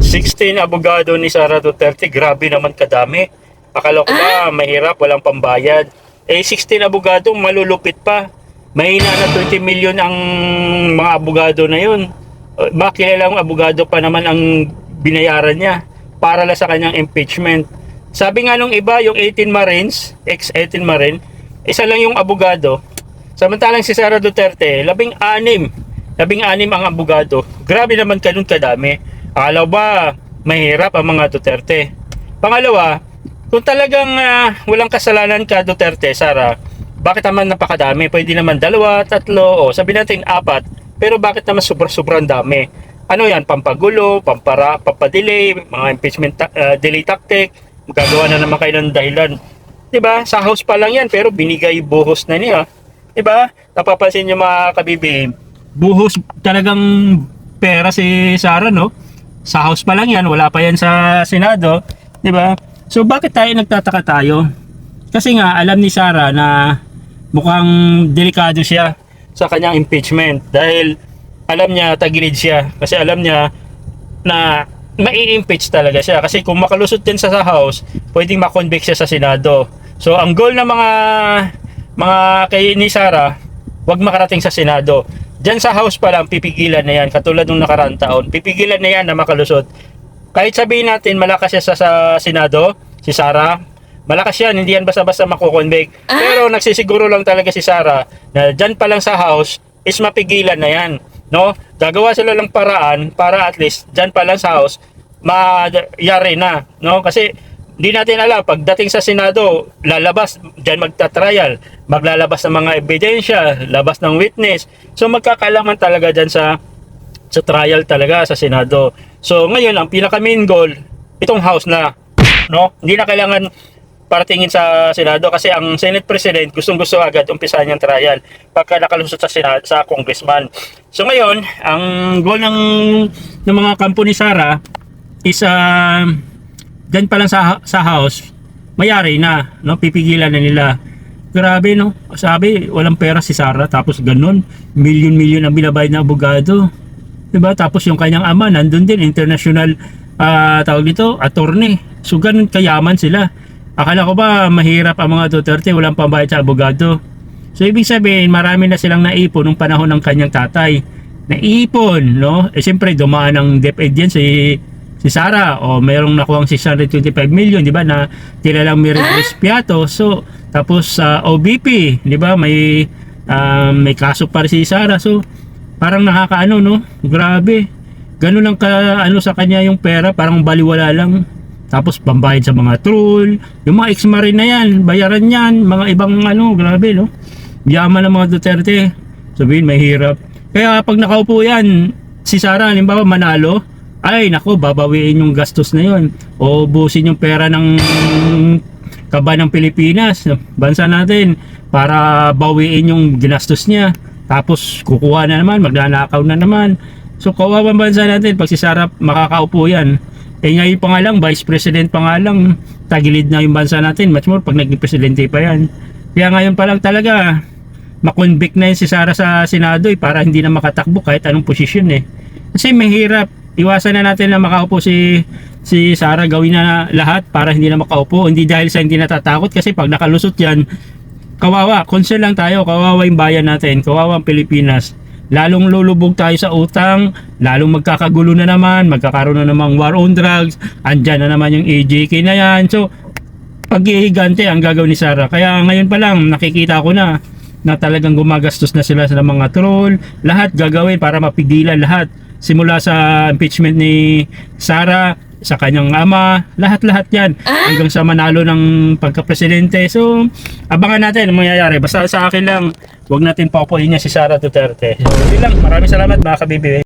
16 abogado ni Sara Duterte, grabe naman kadami. Akala ko ba mahirap, walang pambayad. 16 abogado, malulupit pa. Mahina na 20 million ang mga abogado na yun. Makilalang abogado pa naman ang binayaran niya para lang sa kanyang impeachment. Sabi nga nung iba, yung 18 Marines, ex-18 Marine, isa lang yung abogado. Samantalang si Sara Duterte, 16 ang abogado. Grabe naman ganun kadami. Akala ba mahirap ang mga Duterte? Pangalawa, kung talagang walang kasalanan ka Duterte, Sara, bakit naman napakadami? Pwede naman 2, 3, o sabi natin 4. Pero bakit naman sobrang dami? Ano yan? Pampagulo, pampadelay, mga impeachment delay tactic. Magagawa na naman kayo ng dahilan. Diba? Sa house pa lang yan, pero binigay buhos na niya. Diba? Napapansin nyo mga kabibi, buhos talagang pera si Sara, no? Sa house pa lang yan, wala pa yan sa Senado. Diba? So bakit nagtataka tayo? Kasi nga, alam ni Sara na mukhang delikado siya sa kanyang impeachment. Dahil alam niya, tagilid siya. Kasi alam niya na mai-impeach talaga siya. Kasi kung makalusot din sa house, pwedeng makonvict siya sa Senado. So ang goal ng mga kay ni Sara, wag makarating sa Senado. Diyan sa house pa lang, pipigilan na yan. Katulad nung nakaraang taon, pipigilan na yan na makalusot. Kahit sabihin natin, malakas siya sa Senado, si Sara, malakas yan, hindi yan basta-basta makukonvict. Pero nagsisiguro lang talaga si Sara na diyan pa lang sa house, is mapigilan na yan. No? Gagawa sila lang paraan para at least diyan pa lang sa house, mayari na. No? Kasi hindi natin alam, pagdating sa Senado, lalabas, dyan magta-trial, maglalabas ng mga ebidensya, labas ng witness. So magkakalaman talaga dyan sa trial talaga sa Senado. So ngayon, ang pinaka main goal, itong house na, no? Hindi na kailangan paratingin sa Senado kasi ang Senate President gustong-gusto agad umpisahan yung trial pagka nakalusot sa Senado, sa congressman. So ngayon, ang goal ng mga kampo ni Sara is dyan pa lang sa house, mayari na, no? Pipigilan na nila. Grabe, no? Sabi, walang pera si Sara, tapos ganun, milyon-milyon ang binabayad na abogado. Diba? Tapos yung kanyang ama, nandun din, international, tawag dito, attorney. So ganun kayaman sila. Akala ko ba mahirap ang mga Duterte, walang pambayad sa abogado. So ibig sabihin, marami na silang naipon nung panahon ng kanyang tatay. Naipon, no? Eh siyempre, dumaan ng DepEd yan si Sara, o mayroong nakuhang 625 million, di ba, na kilalang Miraculous Piato. So tapos OBP, di ba, may kaso pa rin si Sara. So parang nakakaano, no? Grabe. Ganun lang ano sa kanya yung pera, parang baliwala lang. Tapos pambayad sa mga troll, yung mga ex-marine na yan, bayaran yan, mga ibang ano, grabe, no? Yaman ng mga Duterte. Sabihin, mahirap. Kaya pag nakaupo yan, si Sara, halimbawa manalo, ay nako, babawiin yung gastos na yun, o busin yung pera ng kaban ng Pilipinas, bansa natin, para bawiin yung ginastos niya. Tapos kukuha na naman, magnanakaw na naman. So kawawang bansa natin pag si Sara makakaupo yan. Eh ngayon pa nga lang, Vice President pa nga lang, tagilid na yung bansa natin, much more pag naging presidente pa yan. Kaya ngayon pa lang talaga, makonvict na yun si Sara sa Senado para hindi na makatakbo kahit anong posisyon eh. Kasi mahirap, iwasan na natin na makaupo si Sara, gawin na lahat para hindi na makaupo. Hindi dahil sa hindi natatakot, kasi pag nakalusot yan, kawawa, concern lang tayo, kawawa yung bayan natin, kawawa ang Pilipinas. Lalong lulubog tayo sa utang, lalong magkakagulo na naman, magkakaroon na namang war on drugs, andyan na naman yung AJK na yan. So paghihigante ang gagawin ni Sara. Kaya ngayon pa lang nakikita ko na talagang gumagastos na sila sa mga troll, lahat gagawin para mapigilan lahat, simula sa impeachment ni Sara, sa kanyang ama, lahat-lahat yan hanggang sa manalo ng pagka-presidente. So abangan natin ang mangyayari. Basta sa akin lang, huwag natin paupuin niya si Sara Duterte. So yun lang, maraming salamat mga kabibi.